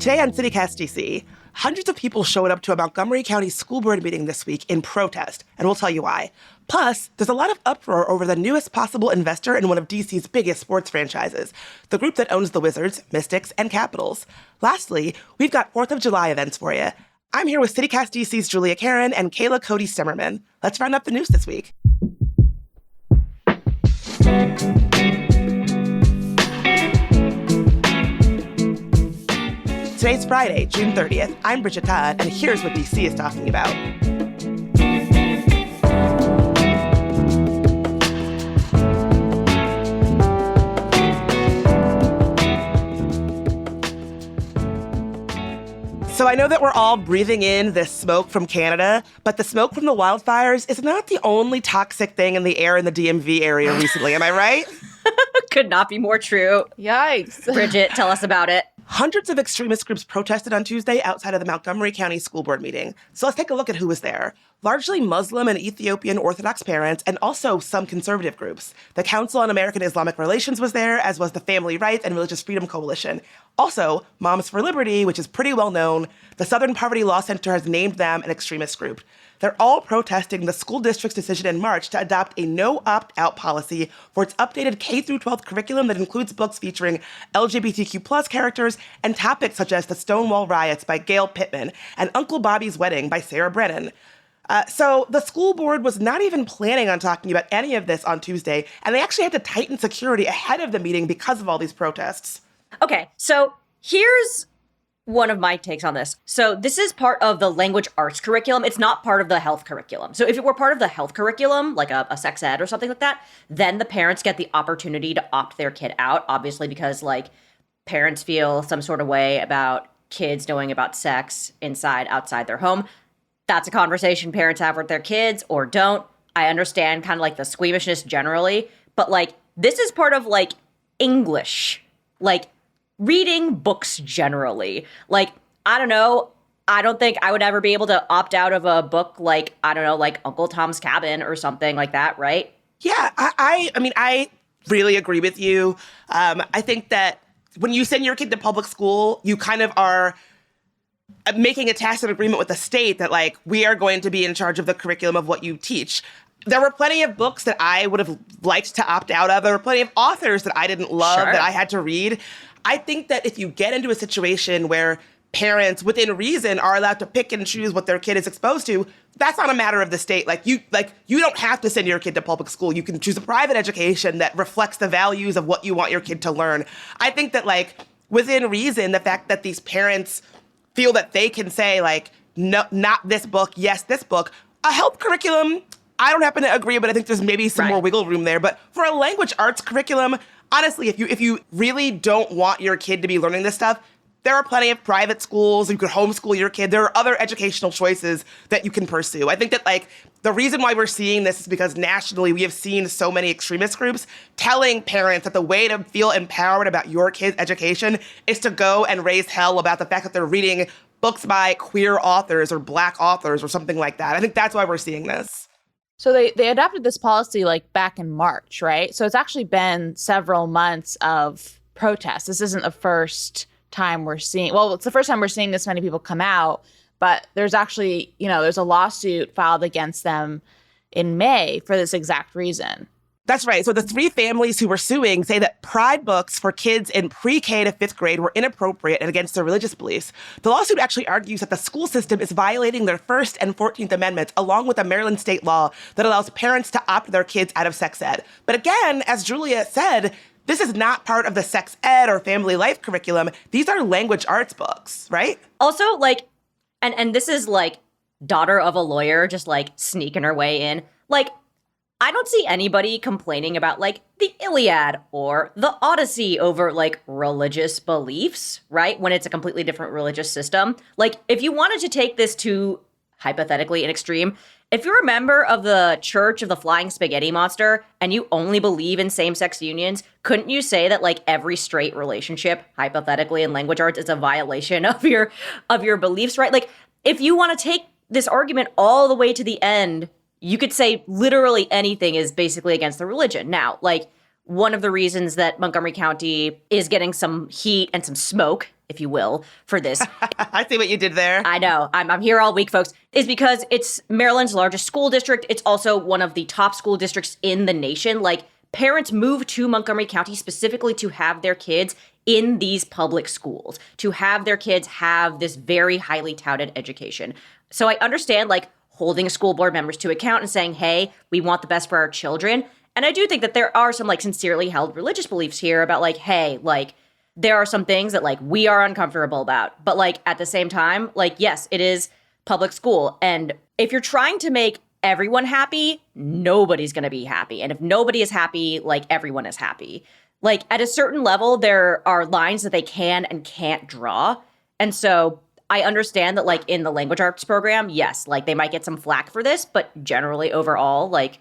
Today on CityCast DC, hundreds of people showed up to a Montgomery County school board meeting this week in protest, and we'll tell you why. Plus, there's a lot of uproar over the newest possible investor in one of DC's biggest sports franchises, the group that owns the Wizards, Mystics, and Capitals. Lastly, we've got 4th of July events for you. I'm here with CityCast DC's Julia Karen and Kayla Cody Stemmerman. Let's round up the news this week. Today's Friday, June 30th. I'm Bridget Todd, and here's what DC is talking about. So I know that we're all breathing in this smoke from Canada, but the smoke from the wildfires is not the only toxic thing in the air in the DMV area recently. Am I right? Could not be more true. Yikes. Bridget, tell us about it. Hundreds of extremist groups protested on Tuesday outside of the Montgomery County School Board meeting. So let's take a look at who was there. Largely Muslim and Ethiopian Orthodox parents, and also some conservative groups. The Council on American Islamic Relations was there, as was the Family Rights and Religious Freedom Coalition. Also, Moms for Liberty, which is pretty well known. The Southern Poverty Law Center has named them an extremist group. They're all protesting the school district's decision in March to adopt a no opt-out policy for its updated K-12 curriculum that includes books featuring LGBTQ+ characters and topics such as the Stonewall Riots by Gail Pittman and Uncle Bobby's Wedding by Sarah Brennan. So the school board was not even planning on talking about any of this on Tuesday, and they actually had to tighten security ahead of the meeting because of all these protests. Okay, so here's one of my takes on this. So this is part of the language arts curriculum. It's not part of the health curriculum. So if it were part of the health curriculum, like a sex ed or something like that, then the parents get the opportunity to opt their kid out, obviously because like parents feel some sort of way about kids knowing about sex inside, outside their home. That's a conversation parents have with their kids or don't. I understand kind of like the squeamishness generally, but like this is part of like English, like reading books generally. Like, I don't know. I don't think I would ever be able to opt out of a book like, I don't know, like Uncle Tom's Cabin or something like that, right? Yeah, I mean, I really agree with you. I think that when you send your kid to public school, you kind of are making a tacit agreement with the state that, like, we are going to be in charge of the curriculum of what you teach. There were plenty of books that I would have liked to opt out of. There were plenty of authors that I didn't love that I had to read. I think that if you get into a situation where parents, within reason, are allowed to pick and choose what their kid is exposed to, that's not a matter of the state. You don't have to send your kid to public school. You can choose a private education that reflects the values of what you want your kid to learn. I think that, like, within reason, the fact that these parents feel that they can say, like, no, not this book, yes, this book. A health curriculum, I don't happen to agree, but I think there's maybe some more wiggle room there. But for a language arts curriculum, honestly, if you really don't want your kid to be learning this stuff, there are plenty of private schools. You could homeschool your kid. There are other educational choices that you can pursue. I think that, like, the reason why we're seeing this is because nationally we have seen so many extremist groups telling parents that the way to feel empowered about your kid's education is to go and raise hell about the fact that they're reading books by queer authors or Black authors or something like that. I think that's why we're seeing this. So they adopted this policy like back in March, right? So it's actually been several months of protests. This isn't the first time we're seeing, well, it's the first time we're seeing this many people come out, but there's actually, there's a lawsuit filed against them in May for this exact reason. That's right. So the 3 families who were suing say that pride books for kids in pre-K to 5th grade were inappropriate and against their religious beliefs. The lawsuit actually argues that the school system is violating their First and 14th Amendments, along with a Maryland state law that allows parents to opt their kids out of sex ed. But again, as Julia said, this is not part of the sex ed or family life curriculum. These are language arts books, right? Also, like, and this is like daughter of a lawyer just like sneaking her way in. Like, I don't see anybody complaining about like the Iliad or the Odyssey over like religious beliefs, right? When it's a completely different religious system. Like, if you wanted to take this to hypothetically an extreme, if you're a member of the Church of the Flying Spaghetti Monster and you only believe in same-sex unions, couldn't you say that like every straight relationship, hypothetically in language arts, is a violation of your beliefs, right? Like, if you want to take this argument all the way to the end, you could say literally anything is basically against the religion. Now, like, one of the reasons that Montgomery County is getting some heat and some smoke if you will, for this. I see what you did there. I know. I'm here all week, folks. Is because it's Maryland's largest school district. It's also one of the top school districts in the nation. Like, parents move to Montgomery County specifically to have their kids in these public schools, to have their kids have this very highly touted education. So I understand, like, holding school board members to account and saying, hey, we want the best for our children. And I do think that there are some, like, sincerely held religious beliefs here about, like, hey, like, there are some things that, like, we are uncomfortable about. But, like, at the same time, like, yes, it is public school. And if you're trying to make everyone happy, nobody's going to be happy. And if nobody is happy, like, everyone is happy. Like, at a certain level, there are lines that they can and can't draw. And so I understand that, like, in the language arts program, yes, like, they might get some flack for this. But generally, overall, like,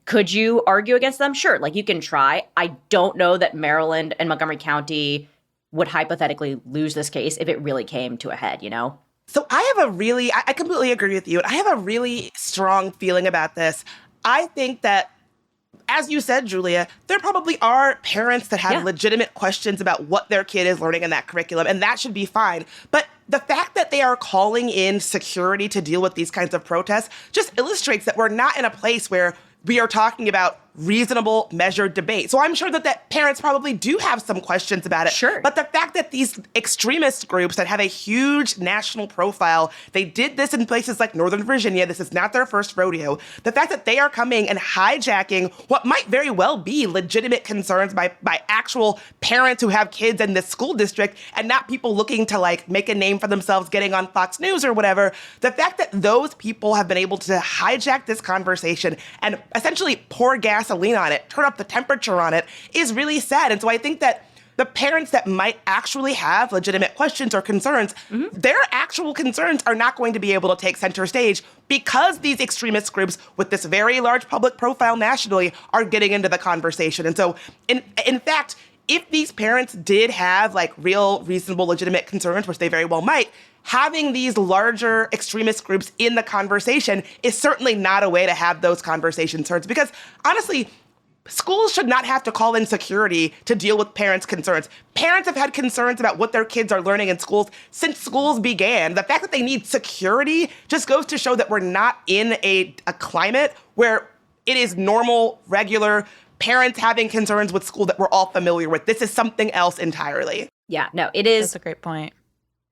could you argue against them? Sure, like, you can try. I don't know that Maryland and Montgomery County would hypothetically lose this case if it really came to a head, you know? So I completely agree with you. I have a really strong feeling about this. I think that, as you said, Julia, there probably are parents that have legitimate questions about what their kid is learning in that curriculum, and that should be fine. But the fact that they are calling in security to deal with these kinds of protests just illustrates that we're not in a place where we are talking about reasonable, measured debate. So I'm sure that parents probably do have some questions about it. Sure. But the fact that these extremist groups that have a huge national profile, they did this in places like Northern Virginia, this is not their first rodeo. The fact that they are coming and hijacking what might very well be legitimate concerns by actual parents who have kids in this school district and not people looking to, like, make a name for themselves getting on Fox News or whatever. The fact that those people have been able to hijack this conversation and essentially pour gasoline on it, turn up the temperature on it, is really sad. And so I think that the parents that might actually have legitimate questions or concerns, their actual concerns are not going to be able to take center stage because these extremist groups with this very large public profile nationally are getting into the conversation. And so, in fact, if these parents did have, like, real, reasonable, legitimate concerns, which they very well might, having these larger extremist groups in the conversation is certainly not a way to have those conversations heard. Because, honestly, schools should not have to call in security to deal with parents' concerns. Parents have had concerns about what their kids are learning in schools since schools began. The fact that they need security just goes to show that we're not in a climate where it is normal, regular, parents having concerns with school that we're all familiar with. This is something else entirely. Yeah, no, it is. That's a great point.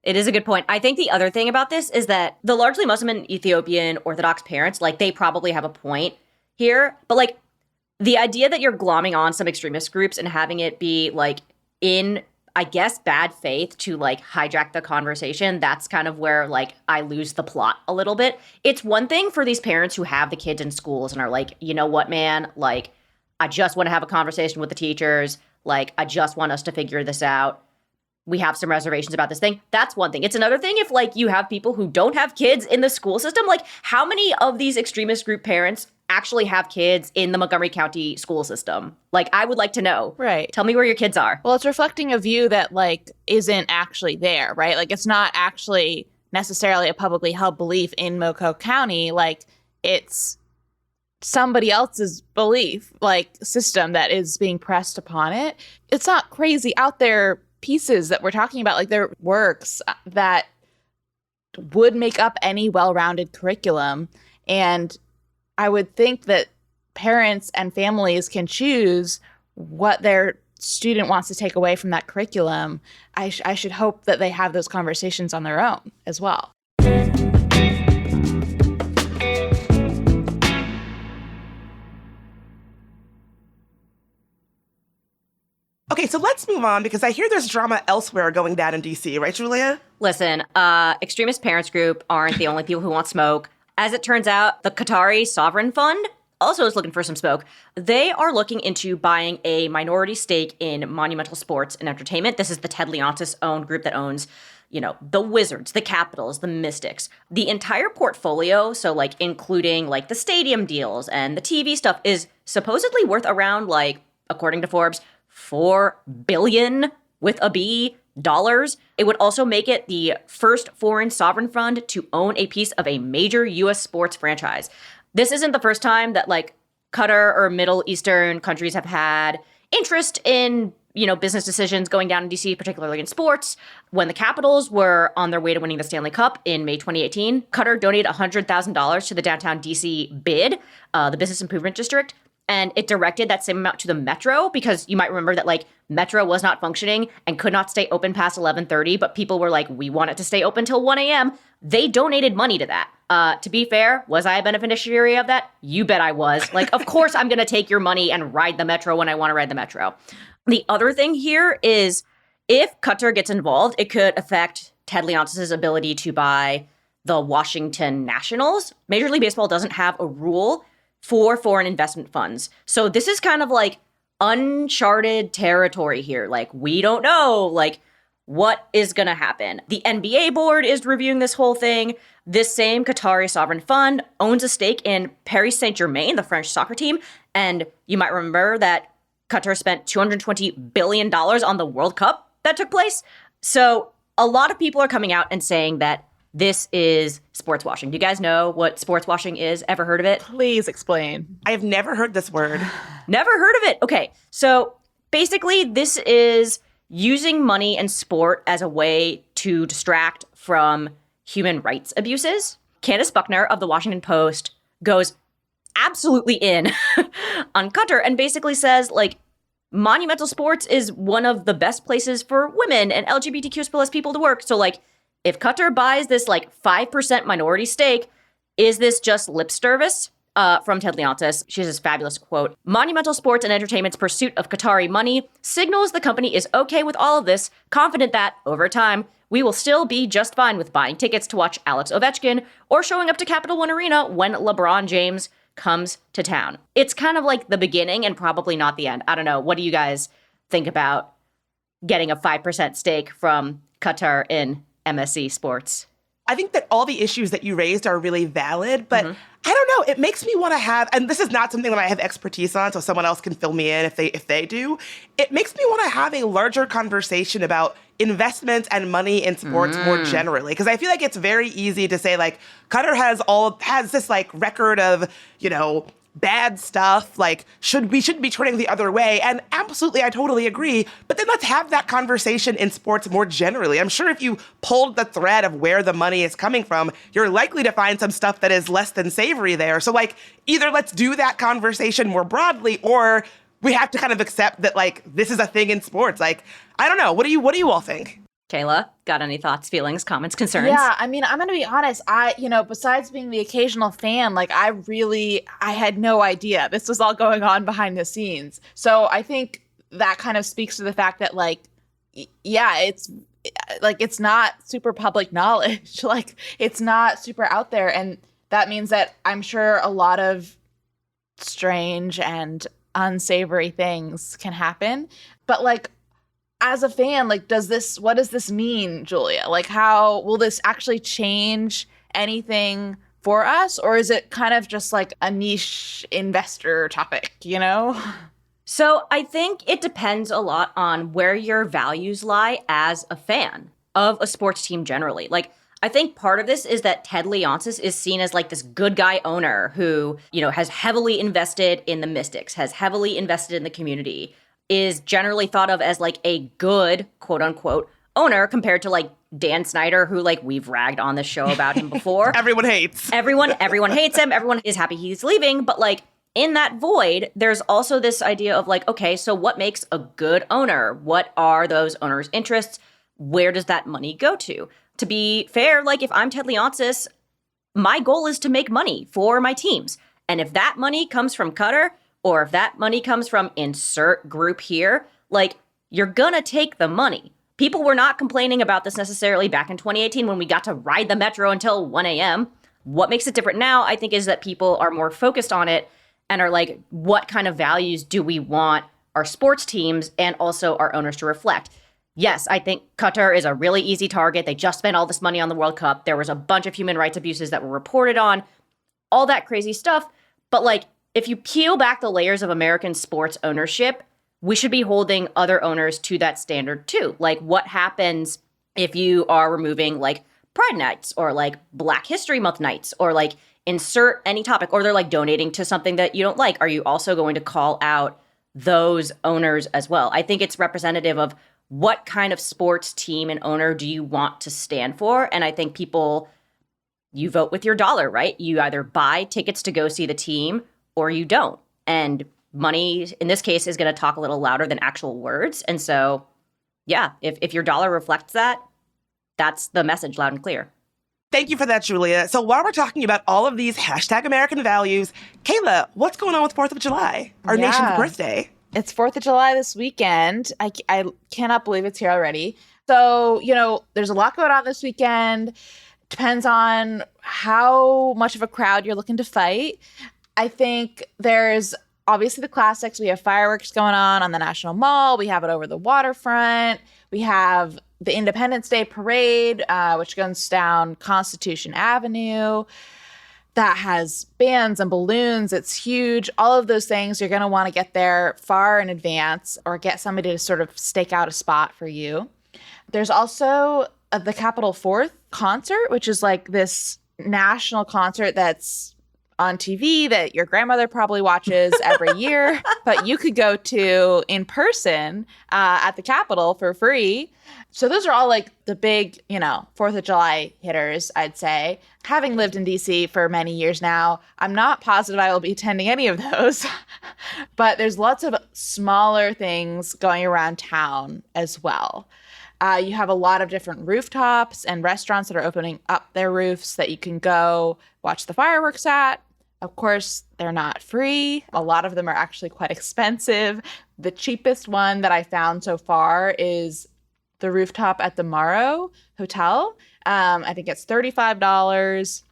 It is a good point. I think the other thing about this is that the largely Muslim and Ethiopian Orthodox parents, like, they probably have a point here. But, like, the idea that you're glomming on some extremist groups and having it be, like, in, I guess, bad faith to, like, hijack the conversation, that's kind of where, like, I lose the plot a little bit. It's one thing for these parents who have the kids in schools and are like, you know what, man, like, I just want to have a conversation with the teachers. Like, I just want us to figure this out. We have some reservations about this thing. That's one thing. It's another thing if, like, you have people who don't have kids in the school system. Like, how many of these extremist group parents actually have kids in the Montgomery County school system? Like, I would like to know. Right. Tell me where your kids are. Well, it's reflecting a view that, like, isn't actually there, right? Like, it's not actually necessarily a publicly held belief in Moco County. Like, it's somebody else's belief, like, system that is being pressed upon it. It's not crazy out there pieces that we're talking about. Like, there are works that would make up any well-rounded curriculum. And I would think that parents and families can choose what their student wants to take away from that curriculum. I should hope that they have those conversations on their own as well. Okay, so let's move on because I hear there's drama elsewhere going down in D.C., right, Julia? Listen, extremist parents group aren't the only people who want smoke. As it turns out, the Qatari Sovereign Fund also is looking for some smoke. They are looking into buying a minority stake in Monumental Sports and Entertainment. This is the Ted Leonsis-owned group that owns, you know, the Wizards, the Capitals, the Mystics. The entire portfolio, so, like, including, like, the stadium deals and the TV stuff, is supposedly worth around, like, according to Forbes, $4 billion with a B dollars. It would also make it the first foreign sovereign fund to own a piece of a major U.S. sports franchise. This isn't the first time that, like, Qatar or Middle Eastern countries have had interest in business decisions going down in DC, particularly in sports. When the Capitals were on their way to winning the Stanley Cup in May 2018, Qatar donated $100,000 to the downtown DC BID, the Business Improvement District. And it directed that same amount to the Metro, because you might remember that like Metro was not functioning and could not stay open past 11:30, but people were like, we want it to stay open till 1 a.m. They donated money to that. To be fair, was I a beneficiary of that? You bet I was. Like, of course I'm going to take your money and ride the Metro when I want to ride the Metro. The other thing here is if Qatar gets involved, it could affect Ted Leonsis' ability to buy the Washington Nationals. Major League Baseball doesn't have a rule for foreign investment funds. So this is kind of like uncharted territory here. Like, we don't know, like, what is going to happen. The NBA board is reviewing this whole thing. This same Qatari sovereign fund owns a stake in Paris Saint-Germain, the French soccer team. And you might remember that Qatar spent $220 billion on the World Cup that took place. So a lot of people are coming out and saying that this is sports washing. Do you guys know what sports washing is? Ever heard of it? Please explain. I have never heard this word. Never heard of it? Okay, so basically this is using money and sport as a way to distract from human rights abuses. Candace Buckner of the Washington Post goes absolutely in on Qatar and basically says, like, monumental sports is one of the best places for women and LGBTQ plus people to work. So, like, if Qatar buys this, like, 5% minority stake, is this just lip service? From Ted Leonsis, she has this fabulous quote. Monumental Sports and Entertainment's pursuit of Qatari money signals the company is okay with all of this, confident that, over time, we will still be just fine with buying tickets to watch Alex Ovechkin or showing up to Capital One Arena when LeBron James comes to town. It's kind of like the beginning and probably not the end. I don't know. What do you guys think about getting a 5% stake from Qatar in MSC Sports? I think that all the issues that you raised are really valid, but I don't know. It makes me want to have, and this is not something that I have expertise on, so someone else can fill me in if they do. It makes me want to have a larger conversation about investments and money in sports more generally, because I feel like it's very easy to say, like, Qatar has this like record of, bad stuff, like we should be turning the other way. And absolutely, I totally agree. But then let's have that conversation in sports more generally. I'm sure if you pulled the thread of where the money is coming from, you're likely to find some stuff that is less than savory there. So, like, either let's do that conversation more broadly, or we have to kind of accept that, like, this is a thing in sports. Like, I don't know. What do you all think? Kayla, got any thoughts, feelings, comments, concerns? Yeah, I mean, I'm going to be honest. Besides being the occasional fan, like, I had no idea this was all going on behind the scenes. So I think that kind of speaks to the fact that, like, it's not super public knowledge. Like, it's not super out there. And that means that I'm sure a lot of strange and unsavory things can happen. But, like, as a fan, like, what does this mean, Julia? Like, how will this actually change anything for us? Or is it kind of just like a niche investor topic, So I think it depends a lot on where your values lie as a fan of a sports team generally. Like, I think part of this is that Ted Leonsis is seen as like this good guy owner who, has heavily invested in the Mystics, has heavily invested in the community, is generally thought of as like a good, quote unquote, owner compared to like Dan Snyder, who, like, we've ragged on this show about him before. Everyone hates. Everyone hates him. Everyone is happy he's leaving. But, like, in that void, there's also this idea of, like, okay, so what makes a good owner? What are those owners' interests? Where does that money go to? To be fair, like, if I'm Ted Leonsis, my goal is to make money for my teams. And if that money comes from Qatar, or if that money comes from insert group here, like, you're gonna take the money. People were not complaining about this necessarily back in 2018 when we got to ride the Metro until 1 a.m. What makes it different now, I think, is that people are more focused on it and are like, what kind of values do we want our sports teams and also our owners to reflect? Yes, I think Qatar is a really easy target. They just spent all this money on the World Cup. There was a bunch of human rights abuses that were reported on, all that crazy stuff. But, like, if you peel back the layers of American sports ownership, we should be holding other owners to that standard too. Like, what happens if you are removing, like, Pride nights or, like, Black History Month nights or, like, insert any topic, or they're, like, donating to something that you don't like? Are you also going to call out those owners as well. I think it's representative of what kind of sports team and owner do you want to stand for? And I think people, you vote with your dollar, right? You either buy tickets to go see the team or you don't. And money, in this case, is going to talk a little louder than actual words. And so, yeah, if your dollar reflects that, that's the message loud and clear. Thank you for that, Julia. So while we're talking about all of these hashtag American values, Kayla, what's going on with 4th of July, our nation's birthday? It's 4th of July this weekend. I cannot believe it's here already. So, there's a lot going on this weekend. Depends on how much of a crowd you're looking to fight. I think there's obviously the classics. We have fireworks going on the National Mall. We have it over the waterfront. We have the Independence Day Parade, which goes down Constitution Avenue. That has bands and balloons. It's huge. All of those things, you're going to want to get there far in advance or get somebody to sort of stake out a spot for you. There's also the Capitol 4th concert, which is like this national concert that's on TV that your grandmother probably watches every year, but you could go to in person at the Capitol for free. So those are all like the big, 4th of July hitters, I'd say. Having lived in DC for many years now, I'm not positive I will be attending any of those, but there's lots of smaller things going around town as well. You have a lot of different rooftops and restaurants that are opening up their roofs that you can go watch the fireworks at. Of course, they're not free. A lot of them are actually quite expensive. The cheapest one that I found so far is the rooftop at the Morrow Hotel. I think it's $35.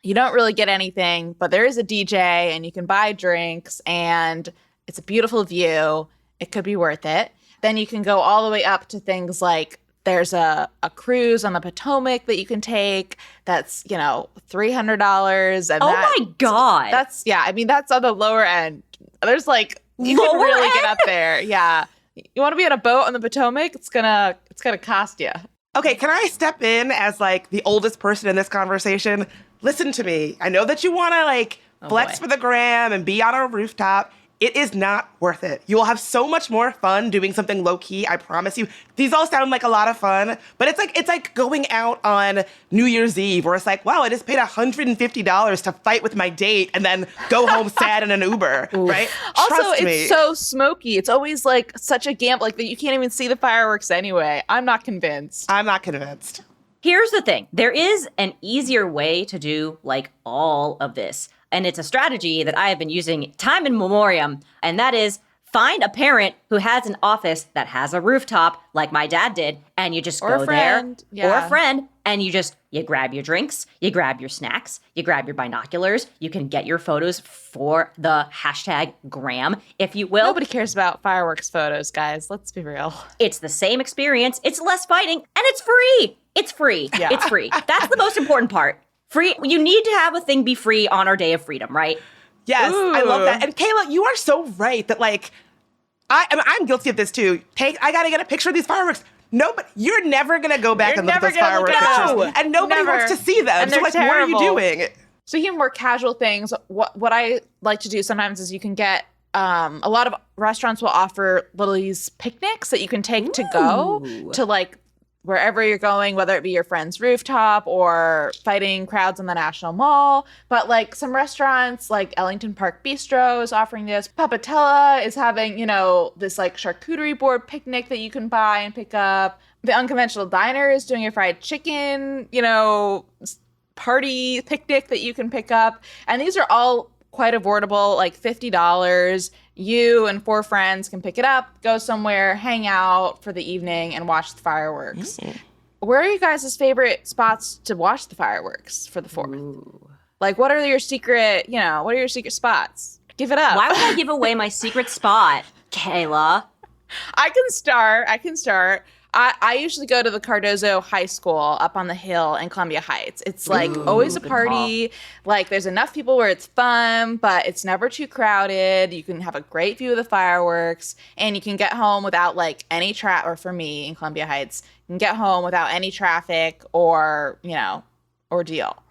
You don't really get anything, but there is a DJ and you can buy drinks and it's a beautiful view. It could be worth it. Then you can go all the way up to things like there's a cruise on the Potomac that you can take that's, $300. And my God. That's on the lower end. There's you can really get up there. Yeah. You want to be on a boat on the Potomac? It's gonna cost you. Okay, can I step in as the oldest person in this conversation? Listen to me. I know that you want to flex for the gram and be on a rooftop. It is not worth it. You will have so much more fun doing something low key, I promise you. These all sound like a lot of fun, but it's like going out on New Year's Eve where it's like, wow, I just paid $150 to fight with my date and then go home sad in an Uber, right? Also, Trust me. It's so smoky. It's always such a gamble, that you can't even see the fireworks anyway. I'm not convinced. Here's the thing. There is an easier way to do all of this. And it's a strategy that I have been using time in memoriam. And that is find a parent who has an office that has a rooftop like my dad did. And you just go there or a friend and you grab your drinks, you grab your snacks, you grab your binoculars. You can get your photos for the hashtag gram, if you will. Nobody cares about fireworks photos, guys. Let's be real. It's the same experience. It's less fighting and it's free. It's free. Yeah. It's free. That's the most important part. Free. You need to have a thing be free on our day of freedom, right? Yes, ooh. I love that. And Kayla, you are so right that I'm guilty of this too. I gotta get a picture of these fireworks. No, but you're never gonna go back and look at those fireworks pictures, and nobody wants to see them. And so what are you doing? Speaking of more casual things, what I like to do sometimes is you can get a lot of restaurants will offer these picnics that you can take to go to wherever you're going, whether it be your friend's rooftop or fighting crowds in the National Mall. But some restaurants like Ellington Park Bistro is offering this. Papatella is having, this charcuterie board picnic that you can buy and pick up. The Unconventional Diner is doing a fried chicken, party picnic that you can pick up. And these are all quite affordable, $50. You and 4 friends can pick it up, go somewhere, hang out for the evening, and watch the fireworks. Mm-hmm. Where are you guys' favorite spots to watch the fireworks for the 4th? Ooh. What are your secret, what are your secret spots? Give it up. Why would I give away my secret spot, Kayla? I can start. I usually go to the Cardozo High School up on the hill in Columbia Heights. It's always a party. There's enough people where it's fun, but it's never too crowded. You can have a great view of the fireworks, and you can get home without any traffic. Or for me in Columbia Heights, you can get home without any traffic or ordeal.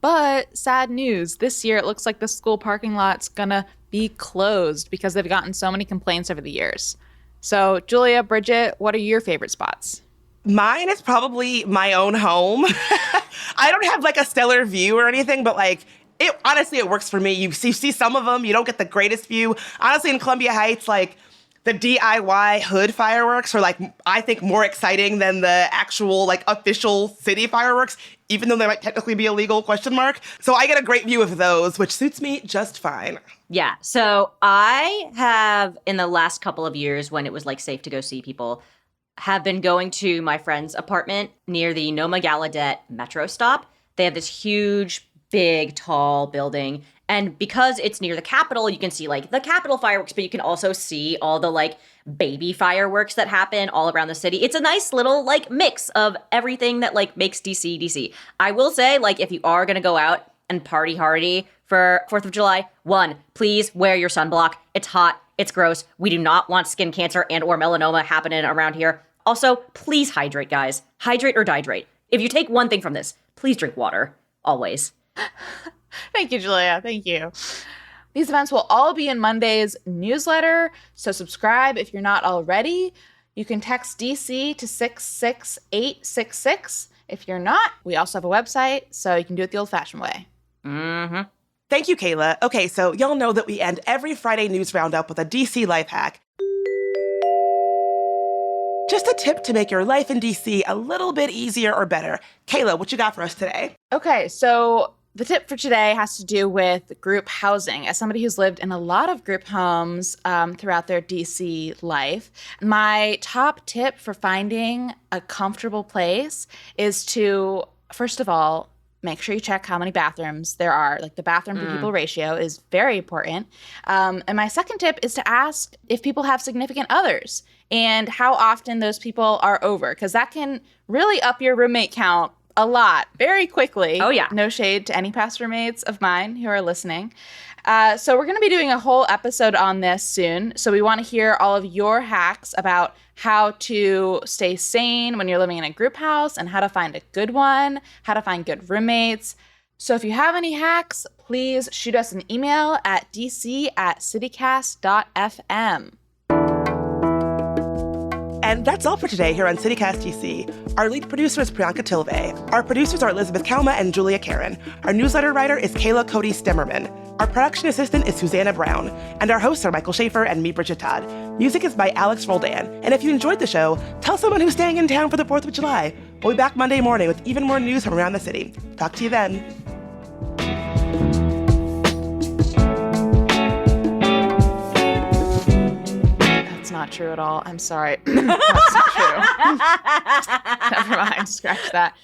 But sad news, this year it looks like the school parking lot's gonna be closed because they've gotten so many complaints over the years. So, Julia, Bridget, what are your favorite spots? Mine is probably my own home. I don't have like a stellar view or anything, but like honestly, it works for me. You see some of them, you don't get the greatest view. Honestly, in Columbia Heights, like the DIY hood fireworks are like, I think, more exciting than the actual like official city fireworks, even though they might technically be illegal, ? So I get a great view of those, which suits me just fine. Yeah. So I have, in the last couple of years when it was like safe to go see people, have been going to my friend's apartment near the Noma Gallaudet metro stop. They have this huge, big, tall building. And because it's near the Capitol, you can see like the Capitol fireworks, but you can also see all the like baby fireworks that happen all around the city. It's a nice little like mix of everything that like makes DC, DC. I will say, like, if you are going to go out and party hardy for 4th of July, one, please wear your sunblock. It's hot. It's gross. We do not want skin cancer and or melanoma happening around here. Also, please hydrate, guys. Hydrate or dihydrate. If you take one thing from this, please drink water. Always. Thank you, Julia. Thank you. These events will all be in Monday's newsletter, so subscribe if you're not already. You can text DC to 66866. If you're not, we also have a website, so you can do it the old-fashioned way. Mm-hmm. Thank you, Kayla. Okay, so y'all know that we end every Friday news roundup with a DC life hack. Just a tip to make your life in DC a little bit easier or better. Kayla, what you got for us today? Okay, so the tip for today has to do with group housing. As somebody who's lived in a lot of group homes throughout their DC life, my top tip for finding a comfortable place is to, first of all, make sure you check how many bathrooms there are. Like the bathroom to people ratio is very important. And my second tip is to ask if people have significant others and how often those people are over, because that can really up your roommate count a lot very quickly. Oh, yeah. No shade to any past roommates of mine who are listening. So we're going to be doing a whole episode on this soon. So we want to hear all of your hacks about how to stay sane when you're living in a group house and how to find a good one, how to find good roommates. So if you have any hacks, please shoot us an email at dc@citycast.fm. And that's all for today here on CityCast DC. Our lead producer is Priyanka Tilve. Our producers are Elizabeth Kalma and Julia Karen. Our newsletter writer is Kayla Cody Stemmerman. Our production assistant is Susanna Brown. And our hosts are Michael Schaefer and me, Bridget Todd. Music is by Alex Roldan. And if you enjoyed the show, tell someone who's staying in town for the 4th of July. We'll be back Monday morning with even more news from around the city. Talk to you then. Not true at all. I'm sorry. That's not true. Never mind. Scratch that.